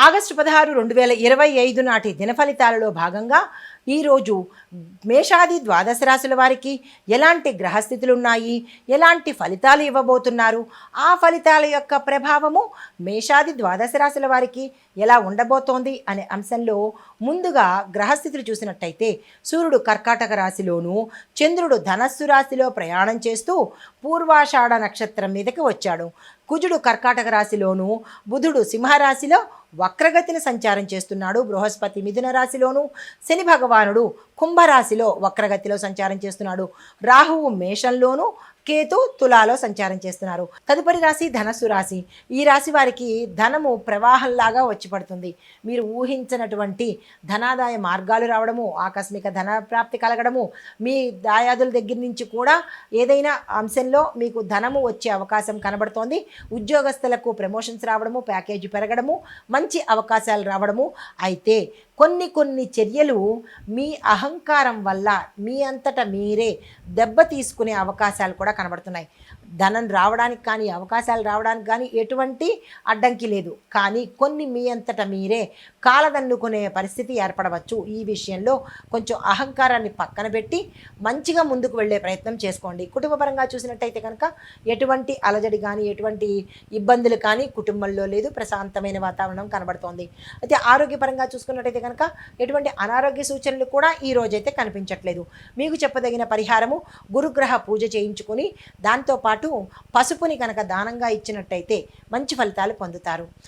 August 16, 2025 నాటి దినఫలితాలలో భాగంగా ఈరోజు మేషాది ద్వాదశ రాశుల వారికి ఎలాంటి గ్రహస్థితులు ఉన్నాయి, ఎలాంటి ఫలితాలు ఇవ్వబోతున్నారు, ఆ ఫలితాల యొక్క ప్రభావము మేషాది ద్వాదశ రాశుల వారికి ఎలా ఉండబోతోంది అనే అంశంలో ముందుగా గ్రహస్థితులు చూసినట్టయితే సూర్యుడు కర్కాటక రాశిలోను, చంద్రుడు ధనస్సు రాశిలో ప్రయాణం చేస్తూ పూర్వాషాఢ నక్షత్రం మీదకి వచ్చాడు. కుజుడు కర్కాటక రాశిలోను, బుధుడు సింహరాశిలో వక్రగతిని సంచారం చేస్తున్నాడు. బృహస్పతి మిథున రాశిలోను, శని భగవానుడు కుంభరాశిలో వక్రగతిలో సంచారం చేస్తున్నాడు. రాహువు మేషంలోను, కేతు తులాలో సంచారం చేస్తున్నారు. తదుపరి రాశి ధనస్సు రాశి. ఈ రాశి వారికి ధనము ప్రవాహంలాగా వచ్చి పడుతుంది. మీరు ఊహించినటువంటి ధనాదాయ మార్గాలు రావడము, ఆకస్మిక ధన ప్రాప్తి కలగడము, మీ దాయాదుల దగ్గర నుంచి కూడా ఏదైనా అంశంలో మీకు ధనము వచ్చే అవకాశం కనబడుతోంది. ఉద్యోగస్తులకు ప్రమోషన్స్ రావడము, ప్యాకేజీ పెరగడము, మంచి అవకాశాలు రావడము. అయితే కొన్ని చర్యలు మీ అహంకారం వల్ల మీ అంతట మీరే దెబ్బ తీసుకునే అవకాశాలు కూడా కనబడుతున్నాయి. ధనం రావడానికి కానీ, అవకాశాలు రావడానికి కానీ ఎటువంటి అడ్డంకి లేదు. కానీ కొన్ని మీ అంతట మీరే కాలదన్నుకునే పరిస్థితి ఏర్పడవచ్చు. ఈ విషయంలో కొంచెం అహంకారాన్ని పక్కన పెట్టి మంచిగా ముందుకు వెళ్ళే ప్రయత్నం చేసుకోండి. కుటుంబపరంగా చూసినట్టయితే కనుక ఎటువంటి అలజడి కానీ, ఎటువంటి ఇబ్బందులు కానీ కుటుంబంలో లేదు. ప్రశాంతమైన వాతావరణం కనబడుతోంది. అయితే ఆరోగ్యపరంగా చూసుకున్నట్టయితే కనుక ఎటువంటి అనారోగ్య సూచనలు కూడా ఈ రోజైతే కనిపించట్లేదు. మీకు చెప్పదగిన పరిహారము గురుగ్రహ పూజ చేయించుకుని దాంతోపాటు పసుపుని కనుక దానంగా ఇచ్చినట్టయితే మంచి ఫలితాలు పొందుతారు.